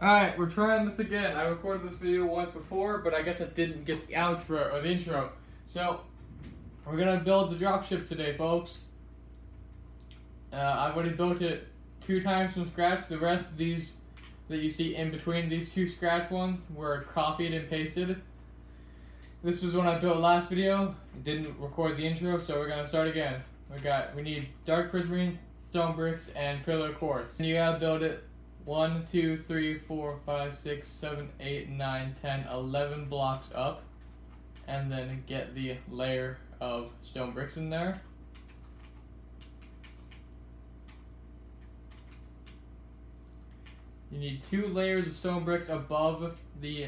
Alright, we're trying this again. I recorded this video once before, but I guess I didn't get the outro or the intro. So, we're gonna build the dropship today, folks. I've already built it 2 times from scratch. The rest of these that you see in between these 2 scratch ones were copied and pasted. This was one I built last video. Didn't record the intro, so we're gonna start again. We need dark prismarine, stone bricks, and pillar quartz. And you gotta build it 1, 2, 3, 4, 5, 6, 7, 8, 9, 10, 11 blocks up, and then get the layer of stone bricks in there. You need 2 layers of stone bricks above the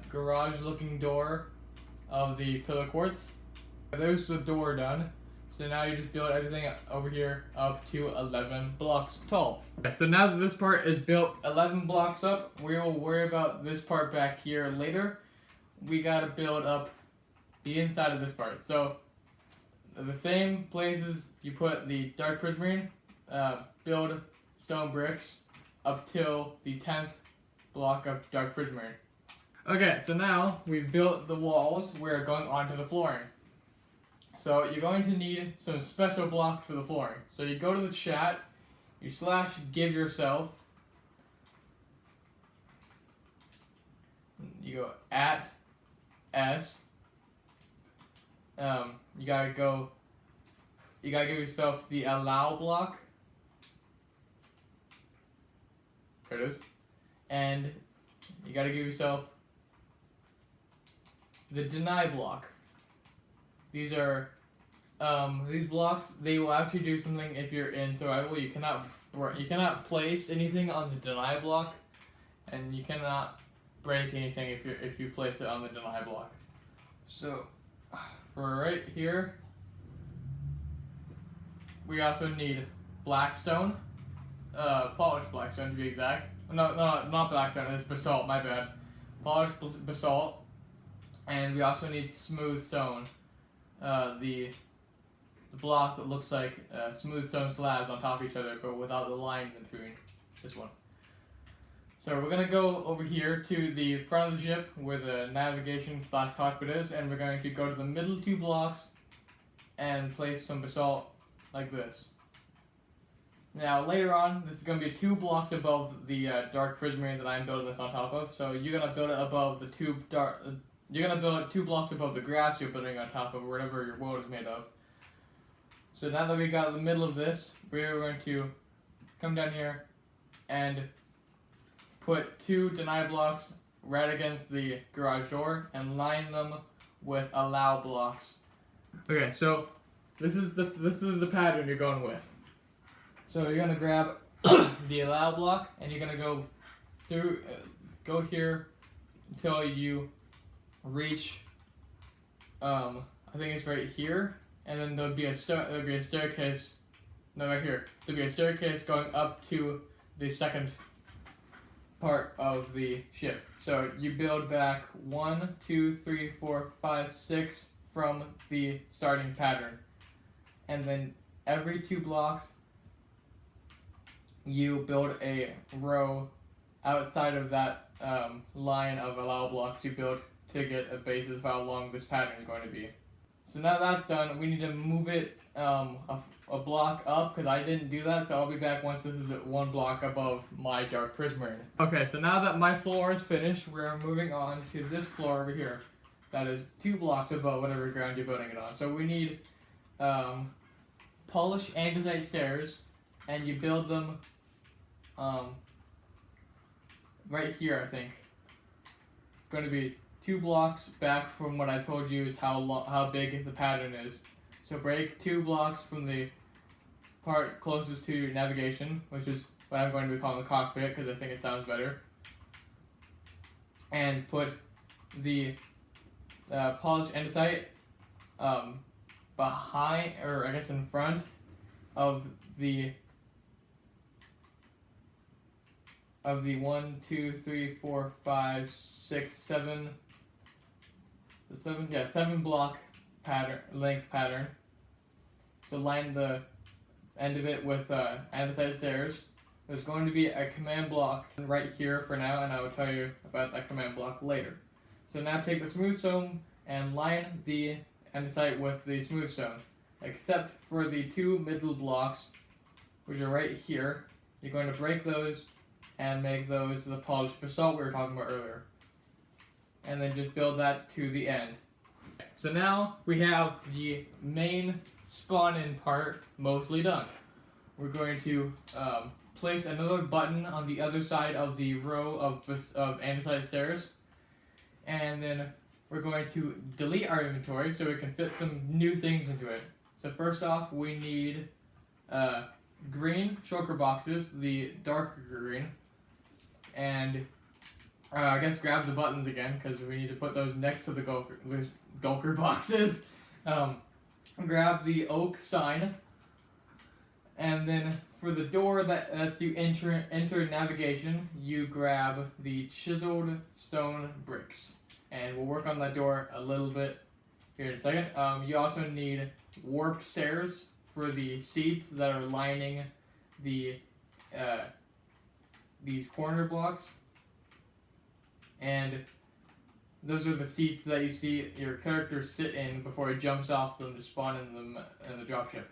garage looking door of the pillar quartz. There's the door done. So now you just build everything over here up to 11 blocks tall. So now that this part is built 11 blocks up, we will worry about this part back here later. We gotta build up the inside of this part. So the same places you put the dark prismarine, build stone bricks up till the 10th block of dark prismarine. Okay, so now we've built the walls, we're going onto the flooring. So you're going to need some special blocks for the flooring. So you go to the chat, you /give yourself, you go @s, you gotta give yourself the allow block. There it is. And you gotta give yourself the deny block. These are, these blocks, they will actually do something if you're in survival. You cannot place anything on the deny block, and you cannot break anything if you place it on the deny block. So, for right here, we also need blackstone, polished blackstone to be exact. No, not blackstone, it's basalt, my bad. Polished basalt, and we also need smooth stone. The block that looks like smooth stone slabs on top of each other, but without the line in between. This one. So we're gonna go over here to the front of the ship where the navigation / cockpit is, and we're going to go to the middle 2 blocks and place some basalt like this. Now later on, this is gonna be 2 blocks above the dark prismarine that I'm building this on top of. So you're gonna build it above the You're gonna build it 2 blocks above the grass you're building on top of, or whatever your world is made of. So now that we got the middle of this, we're going to come down here and put 2 deny blocks right against the garage door and line them with allow blocks. Okay, so this is the pattern you're going with. So you're gonna grab the allow block and you're gonna go through, go here until you reach, I think it's right here, and then there'll be a staircase. No, right here. There'll be a staircase going up to the second part of the ship. So you build back 1, 2, 3, 4, 5, 6 from the starting pattern, and then every 2 blocks you build a row outside of that line of allow blocks you built to get a basis of how long this pattern is going to be. So now that's done, we need to move it a block up, because I didn't do that, so I'll be back once this is at 1 block above my dark prismarine. Okay, so now that my floor is finished, we're moving on to this floor over here. That is 2 blocks above whatever ground you're building it on. So we need polished andesite stairs, and you build them right here, I think. It's going to be 2 blocks back from what I told you is how big the pattern is. So break 2 blocks from the part closest to your navigation, which is what I'm going to be calling the cockpit because I think it sounds better. And put the polished andesite behind, or I guess in front of the 1, 2, 3, 4, 5, 6, 7. The 7 block length pattern. So line the end of it with andesite stairs, there's going to be a command block right here for now, and I will tell you about that command block later. So now take the smooth stone and line the andesite with the smooth stone, except for the two middle blocks, which are right here. You're going to break those and make those the polished basalt we were talking about earlier. And then just build that to the end. So now we have the main spawn-in part mostly done. We're going to place another button on the other side of the row of andesite stairs. And then we're going to delete our inventory so we can fit some new things into it. So first off, we need green shulker boxes, the darker green. And I guess grab the buttons again, because we need to put those next to the gulker boxes. Grab the oak sign. And then for the door that's you enter navigation, you grab the chiseled stone bricks. And we'll work on that door a little bit here in a second. You also need warped stairs for the seats that are lining the these corner blocks. And those are the seats that you see your character sit in before he jumps off them to spawn in them in the dropship.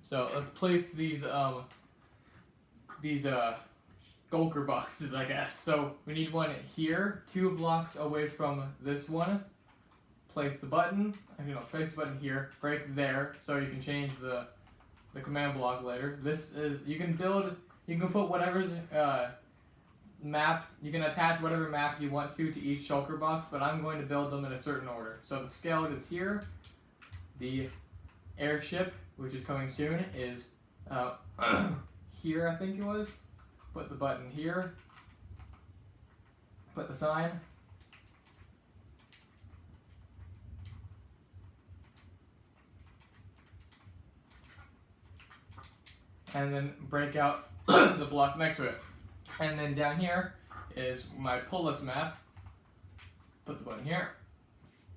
So let's place these gulker boxes, I guess. So we need one here, 2 blocks away from this one. Place the button. Place the button here. Break there, so you can change the command block later. This is you can put whatever's map. You can attach whatever map you want to each shulker box, but I'm going to build them in a certain order. So the skeleton is here. The airship, which is coming soon, is here, I think it was. Put the button here. Put the sign. And then break out the block next to it. And then down here is my pull list map. Put the button here.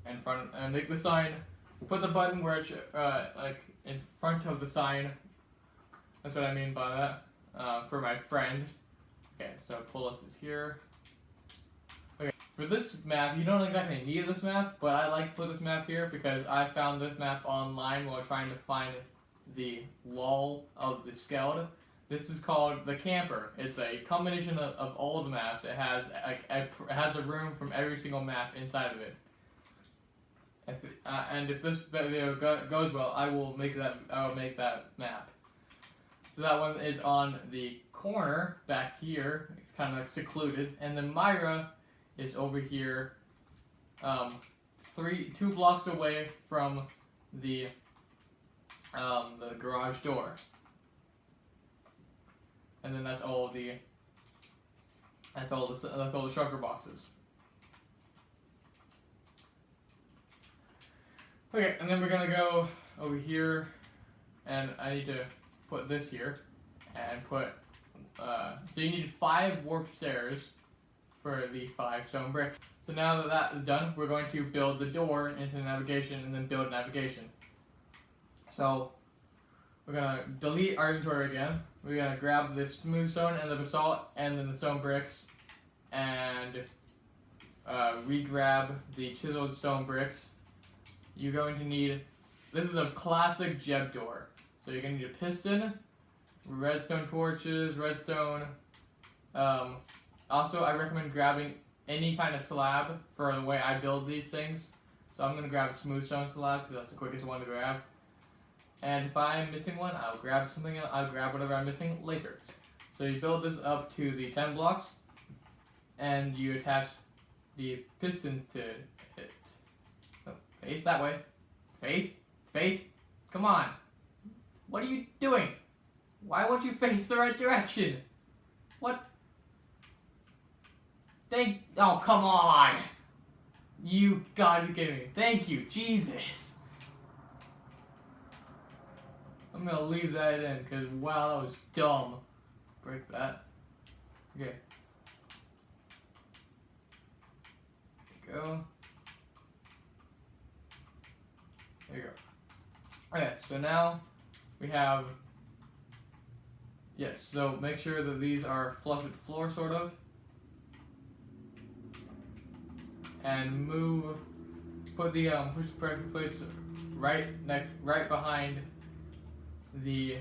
In front, and make the sign. Put the button where it's like in front of the sign. That's what I mean by that. For my friend. Okay, so pull list is here. Okay, for this map, you don't exactly need this map, but I like to put this map here because I found this map online while trying to find the lull of the skeleton. This is called the camper. It's a combination of all of the maps. It has it has a room from every single map inside of it. And if this video goes well, I will make that map. So that one is on the corner back here. It's kind of like secluded, and then Myra is over here, 2 blocks away from the garage door. And then that's all the shulker boxes. Okay, and then we're gonna go over here, and I need to put this here, and put. So you need 5 warp stairs for the 5 stone bricks. So now that that is done, we're going to build the door into navigation, and then build navigation. So we're gonna delete our inventory again. We're gonna grab the smooth stone and the basalt, and then the stone bricks, and re-grab the chiseled stone bricks. You're going to need. This is a classic Jeb door. So you're gonna need a piston, redstone torches, redstone. Also, I recommend grabbing any kind of slab for the way I build these things. So I'm gonna grab a smooth stone slab because that's the quickest one to grab. And if I'm missing one, I'll grab something else. I'll grab whatever I'm missing later. So you build this up to the 10 blocks, and you attach the pistons to it. Oh, face that way. Face. Come on. What are you doing? Why won't you face the right direction? What? Oh, come on. You gotta be kidding me. Thank you, Jesus. I'm gonna leave that in because wow, that was dumb. Break that. Okay. There you go. There you go. Okay, so now we have Yes, so make sure that these are flush with the floor, sort of. And put the push pressure plates right behind the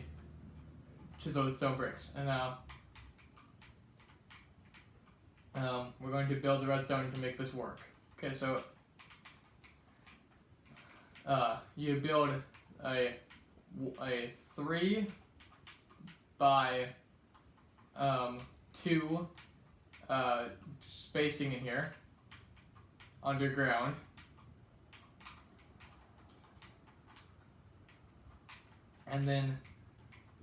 chiseled stone bricks. And now we're going to build the redstone to make this work. Okay, so you build a 3 by 2 spacing in here underground. And then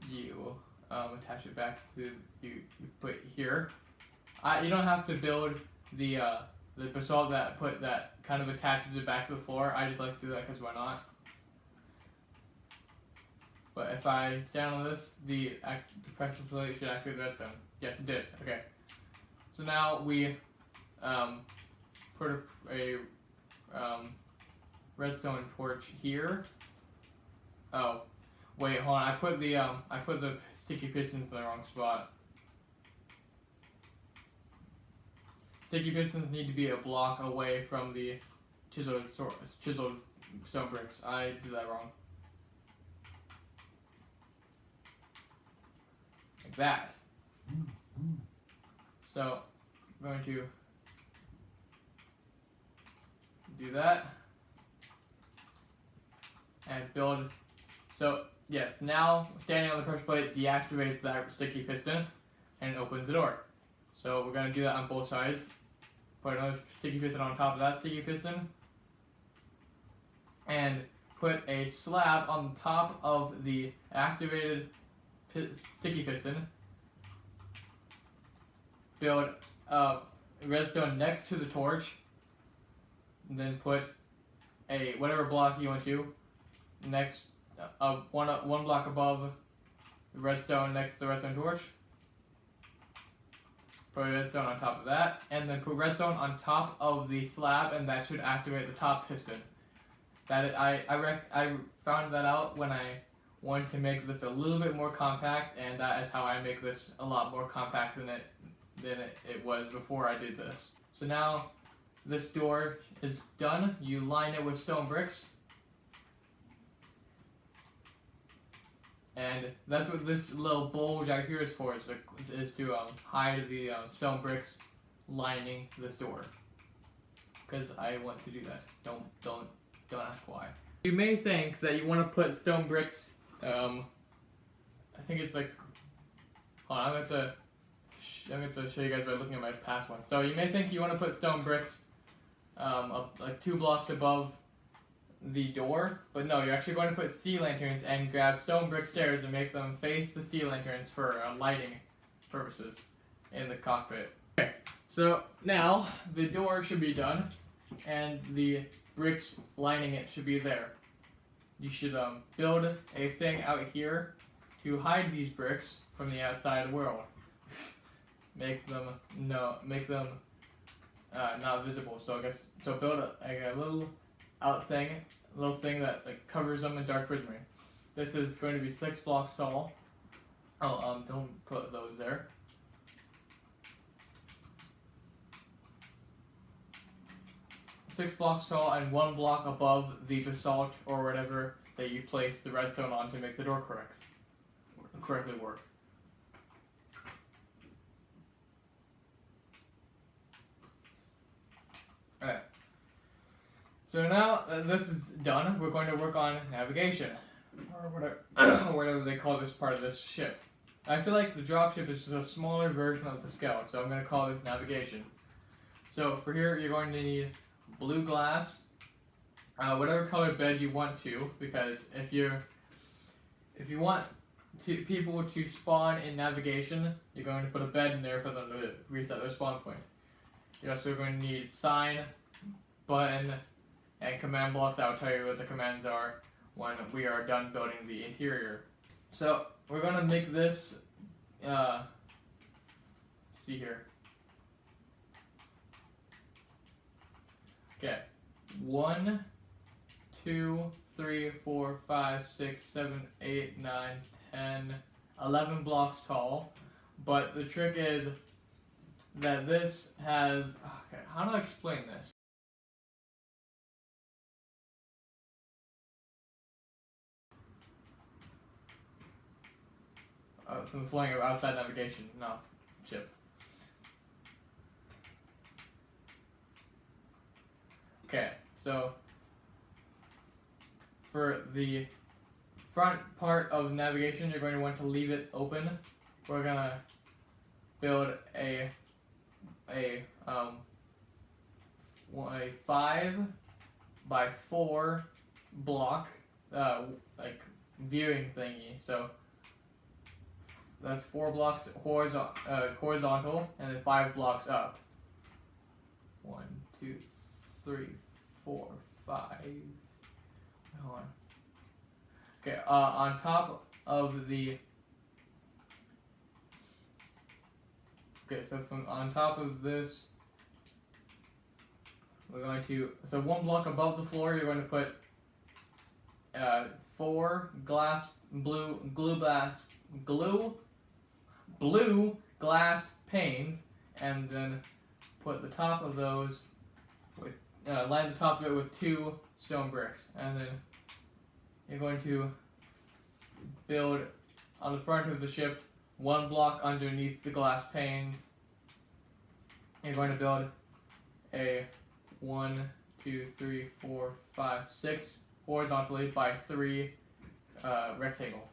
you attach it back to you put here. You don't have to build the basalt that kind of attaches it back to the floor. I just like to do that because why not? But if I stand on this, the pressure plate should activate the redstone. Yes, it did. Okay. So now we put a redstone torch here. Oh, wait, hold on. I put the sticky pistons in the wrong spot. Sticky pistons need to be a block away from the chiseled stone bricks. I did that wrong. Like that. So I'm going to do that and build. So yes, now standing on the pressure plate deactivates that sticky piston and opens the door. So we're going to do that on both sides. Put another sticky piston on top of that sticky piston and put a slab on top of the activated sticky piston. Build redstone next to the torch, and then put a whatever block you want to next one block above the redstone next to the redstone torch. Put redstone on top of that, and then put redstone on top of the slab, and that should activate the top piston. I found that out when I wanted to make this a little bit more compact, and that is how I make this a lot more compact than it was before I did this. So now this door is done. You line it with stone bricks. And that's what this little bulge out here is for, is to hide the stone bricks lining this door. Because I want to do that. Don't ask why. You may think that you want to put stone bricks, I think it's like, hold on, I'm going to show you guys by looking at my past one. So you may think you want to put stone bricks like 2 blocks above the door, but no, you're actually going to put sea lanterns and grab stone brick stairs and make them face the sea lanterns for lighting purposes in the cockpit. Okay, so now the door should be done and the bricks lining it should be there. You should build a thing out here to hide these bricks from the outside world. Make them not visible. So build a little little thing that like covers them in dark prismarine. This is going to be 6 blocks tall. Oh, don't put those there. Six blocks tall and 1 block above the basalt or whatever that you place the redstone on to make the door correctly work. Alright. So now that this is done, we're going to work on navigation, or whatever they call this part of this ship. I feel like the dropship is just a smaller version of the scout, so I'm going to call this navigation. So for here, you're going to need blue glass, whatever color bed you want to, because if you want people to spawn in navigation, you're going to put a bed in there for them to reset their spawn point. You're also going to need sign, button, and command blocks. I'll tell you what the commands are when we are done building the interior. So we're going to make this, see here. Okay, 1, 2, 3, 4, 5, 6, 7, 8, 9, 10, 11 blocks tall, but the trick is that this has, okay, how do I explain this? From the flying of outside navigation, not chip. Okay, so for the front part of navigation, you're going to want to leave it open. We're gonna build a 5 by 4 block like viewing thingy. So that's 4 blocks horizontal, and then 5 blocks up. 1, 2, 3, 4, 5. Hold on. Okay, on top of the. Okay, so from on top of this, we're going to. So 1 block above the floor, you're going to put 4 blue glass panes, and then put the top of those with line the top of it with 2 stone bricks, and then you're going to build on the front of the ship 1 block underneath the glass panes. You're going to build a 1, 2, 3, 4, 5, 6 horizontally by 3 rectangle.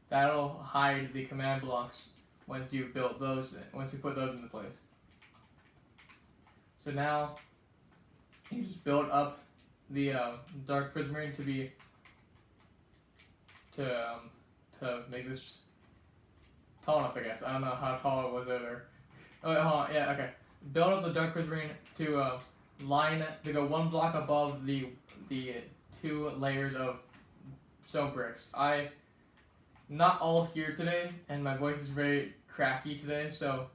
That'll hide the command blocks once you've built those. Once you put those into place. So now you just build up the dark prismarine to make this tall enough. I guess I don't know how tall it was either. Oh wait, hold on. Yeah, okay. Build up the dark prismarine to go 1 block above the 2 layers of stone bricks. Not all here today, and my voice is very cracky today, so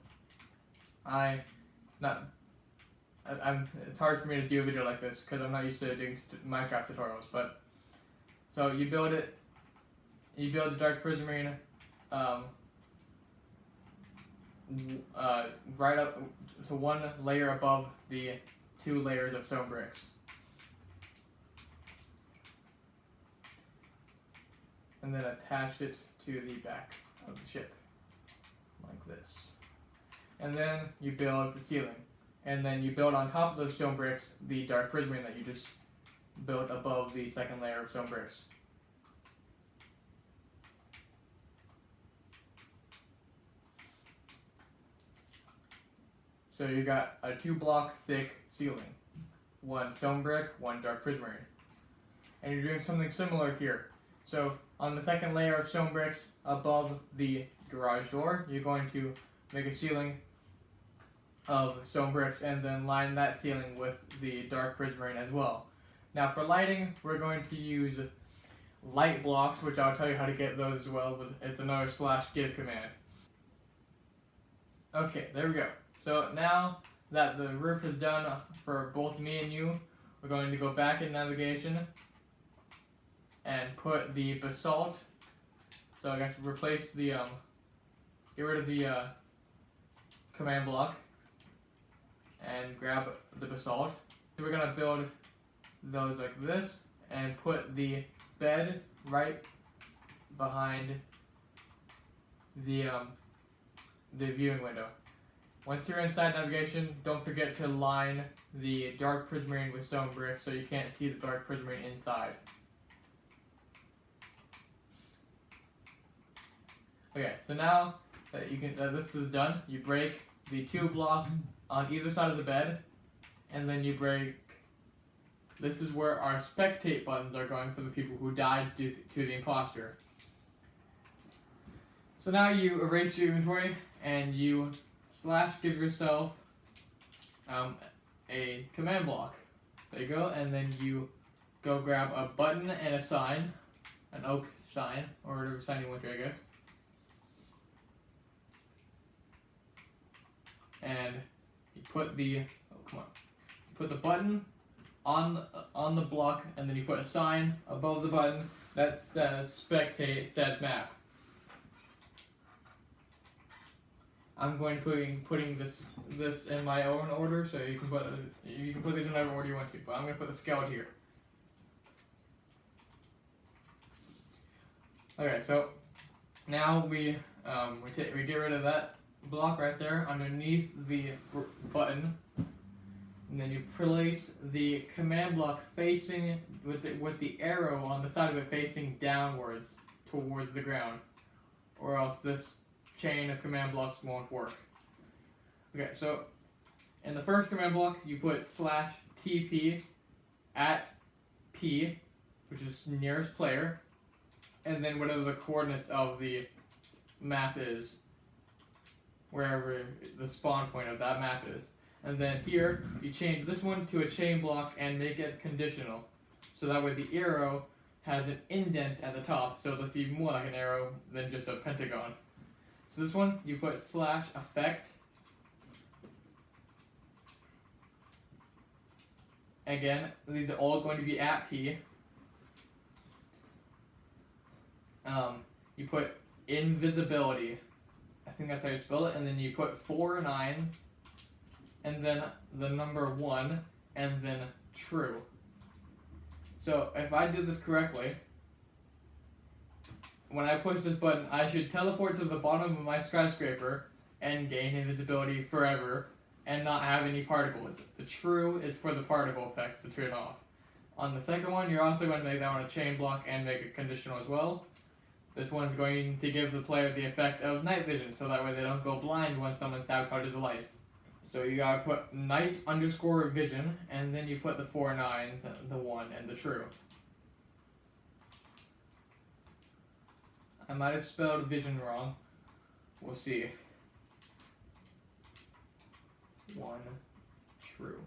it's hard for me to do a video like this because I'm not used to doing Minecraft tutorials. But so you build the dark prismarine right up to 1 layer above the 2 layers of stone bricks. And then attach it to the back of the ship, like this. And then you build the ceiling. And then you build on top of those stone bricks the dark prismarine that you just built above the 2nd layer of stone bricks. So you got a 2 block thick ceiling. 1 stone brick, 1 dark prismarine. And you're doing something similar here. So on the 2nd layer of stone bricks above the garage door, you're going to make a ceiling of stone bricks and then line that ceiling with the dark prismarine as well. Now for lighting, we're going to use light blocks, which I'll tell you how to get those as well, but it's another /give command. Okay, there we go. So now that the roof is done for both me and you, we're going to go back in navigation and put the basalt. So I guess replace the get rid of the command block and grab the basalt. So we're gonna build those like this and put the bed right behind the viewing window. Once you're inside navigation, don't forget to line the dark prismarine with stone bricks so you can't see the dark prismarine inside. Okay, so now that this is done, you break the 2 blocks on either side of the bed, and then you break. This is where our spectate buttons are going for the people who died due to the imposter. So now you erase your inventory and you /give yourself a command block. There you go, and then you go grab a button and a sign, an oak sign, or whatever sign you want to, I guess. And you put the button on the block, and then you put a sign above the button that says spectate said map. I'm going to putting this in my own order, so you can put these in whatever order you want to. But I'm going to put the skeleton here. Okay, so now we get rid of that block right there underneath the button, and then you place the command block facing with the arrow on the side of it facing downwards towards the ground, or else this chain of command blocks won't work. Okay, so in the first command block you put /TP at P, which is nearest player, and then whatever the coordinates of the map is, wherever the spawn point of that map is. And then here, you change this one to a chain block and make it conditional. So that way the arrow has an indent at the top, so it looks even more like an arrow than just a pentagon. So this one, you put /effect. Again, these are all going to be at P. You put invisibility. I think that's how you spell it. And then you put 4 9s, and then the number 1, and then true. So if I did this correctly, when I push this button, I should teleport to the bottom of my skyscraper and gain invisibility forever and not have any particles. The true is for the particle effects to turn off. On the second one, you're also going to make that one a chain block and make it conditional as well. This one's going to give the player the effect of night vision, so that way they don't go blind when someone sabotages the lights. So you gotta put night_vision, and then you put the 4 9s, the 1, and the true. I might have spelled vision wrong. We'll see. 1 true.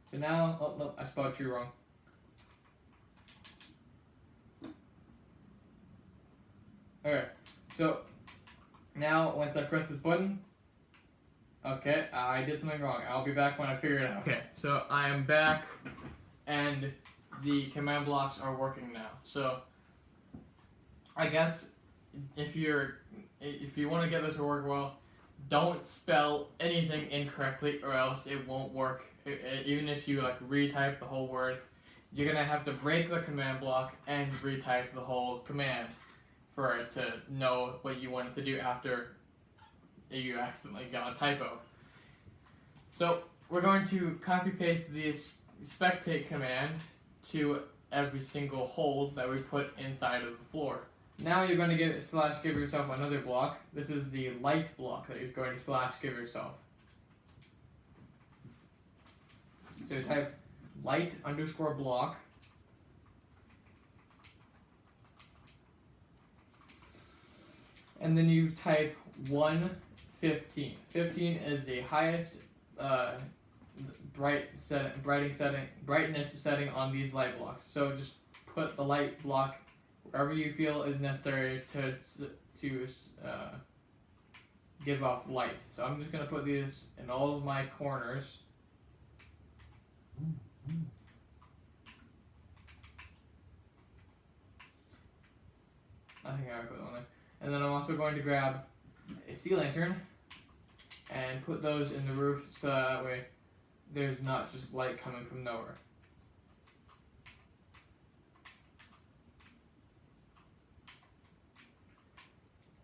So now, oh no, I spelled true wrong. Okay, so now once I press this button, okay, I did something wrong. I'll be back when I figure it out. Okay, so I am back, and the command blocks are working now. So I guess if you want to get this to work well, don't spell anything incorrectly, or else it won't work. Even if you like retype the whole word, you're gonna have to break the command block and retype the whole command for it to know what you want it to do after you accidentally got a typo. So we're going to copy paste this spectate command to every single hole that we put inside of the floor. Now you're going to give yourself another block. This is the light block that you're going to give yourself. So type light_block. And then you type 115. 15 is the highest brightness setting on these light blocks. So just put the light block wherever you feel is necessary to give off light. So I'm just going to put these in all of my corners. I think I put one there. And then I'm also going to grab a sea lantern and put those in the roof so that way there's not just light coming from nowhere.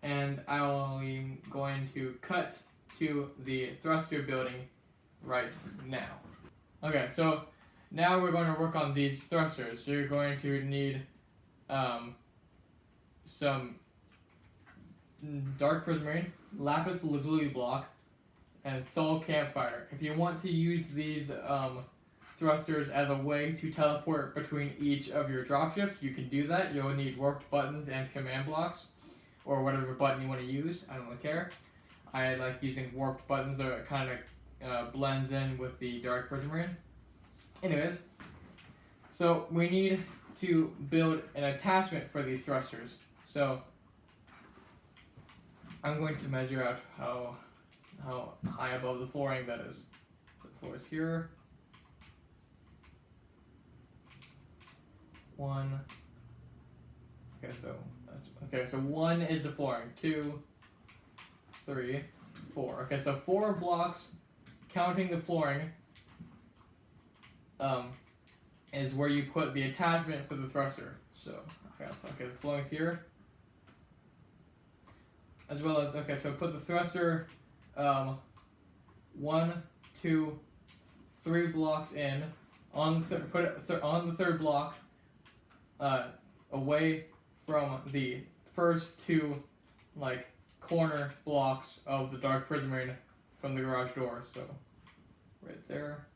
And I'm going to cut to the thruster building right now. Okay, so now we're going to work on these thrusters. You're going to need some dark prismarine, lapis lazuli block, and soul campfire. If you want to use these thrusters as a way to teleport between each of your dropships, you can do that. You'll need warped buttons and command blocks, or whatever button you want to use. I don't really care. I like using warped buttons that it kind of blends in with the dark prismarine. Anyways, so we need to build an attachment for these thrusters. So I'm going to measure out how high above the flooring that is. So the floor is here. 1. Okay, so 1 is the flooring. 2, 3, 4. Okay, so 4 blocks, counting the flooring, is where you put the attachment for the thruster. So, okay, the flooring's here. As well as, okay, so put the thruster 1, 2, 3 blocks in. Put it on the third block, away from the first 2, like, corner blocks of the dark prismarine from the garage door. So, right there.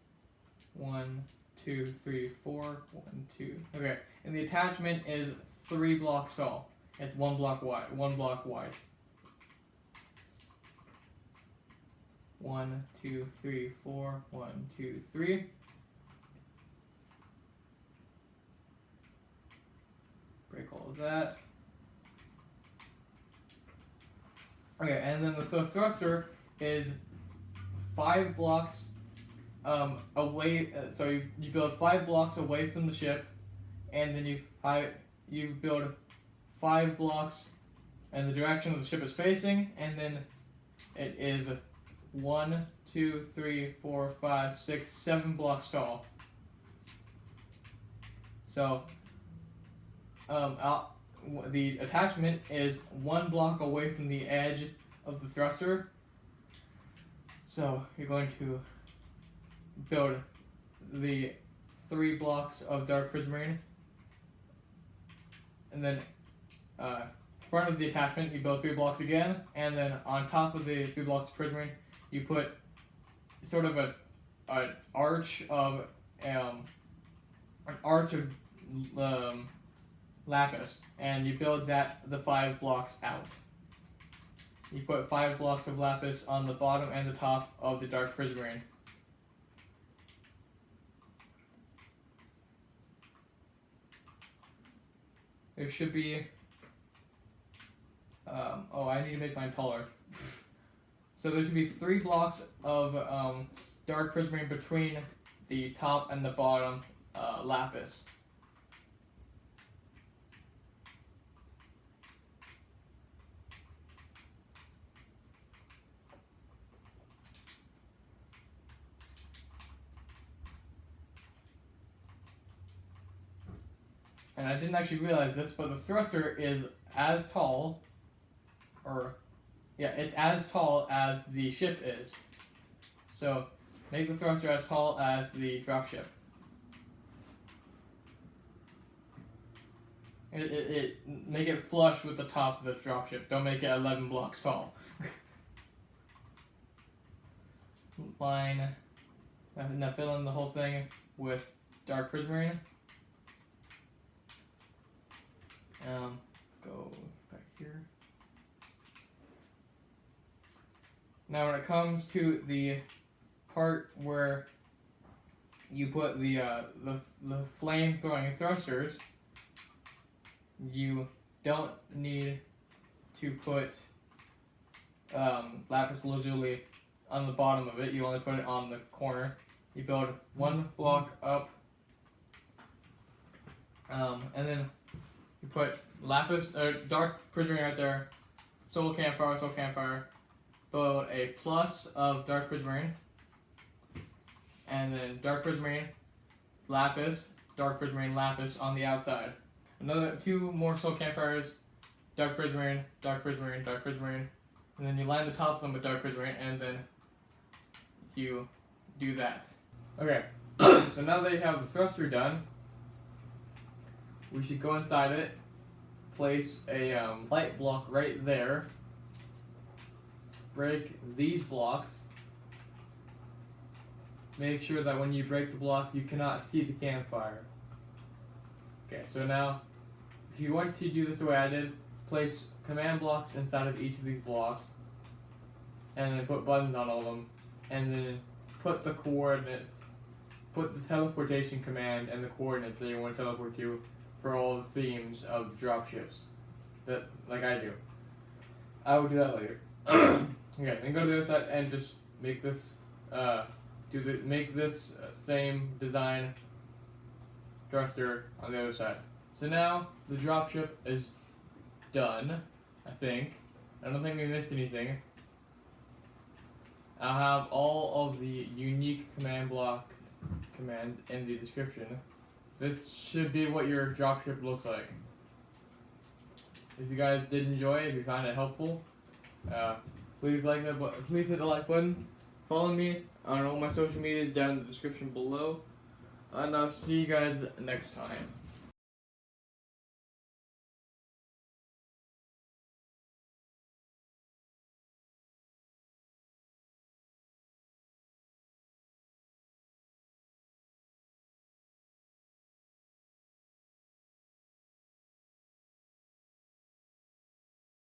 1, 2, 3, 4. 1, 2. Okay, and the attachment is 3 blocks tall. It's 1 block wide. 1 block wide. 1, 2, 3, 4. 1, 2, 3. Break all of that. Okay, and then the thruster is 5 blocks away. So you build 5 blocks away from the ship, and then you build 5 blocks in the direction the ship is facing, and then it is 1, 2, 3, 4, 5, 6, 7 blocks tall. So the attachment is 1 block away from the edge of the thruster. So you're going to build the 3 blocks of dark prismarine, and then front of the attachment you build 3 blocks again, and then on top of the 3 blocks of prismarine you put sort of an arch of lapis, and you build the 5 blocks out. You put 5 blocks of lapis on the bottom and the top of the dark prismarine. There should be I need to make mine taller. So there should be 3 blocks of dark prismarine between the top and the bottom lapis. And I didn't actually realize this, but the thruster is as tall, it's as tall as the ship is. So, make the thruster as tall as the dropship. Make it flush with the top of the dropship. Don't make it 11 blocks tall. Line. Now fill in the whole thing with dark prismarine. Go back here. Now when it comes to the part where you put the flame throwing thrusters, you don't need to put lapis lazuli on the bottom of it. You only put it on the corner. You build 1 block up, and then you put lapis, dark prismarine right there, soul campfire, build a plus of dark prismarine, and then dark prismarine, lapis, dark prismarine, lapis on the outside. Another 2 more soul campfires, dark prismarine, and then you line the top of them with dark prismarine, and then you do that. Okay, so now that you have the thruster done, we should go inside it, place a light block right there, break these blocks, make sure that when you break the block you cannot see the campfire. Okay, so now if you want to do this the way I did, place command blocks inside of each of these blocks, and then put buttons on all of them, and then put the coordinates, put the teleportation command and the coordinates that you want to teleport to for all the themes of the dropships, that like I do. I will do that later. Okay, then go to the other side and just make this same design thruster on the other side. So now the dropship is done, I think. I don't think we missed anything. I'll have all of the unique command block commands in the description. This should be what your dropship looks like. If you guys did enjoy it, if you found it helpful, please please hit the like button. Follow me on all my social media down in the description below. And I'll see you guys next time.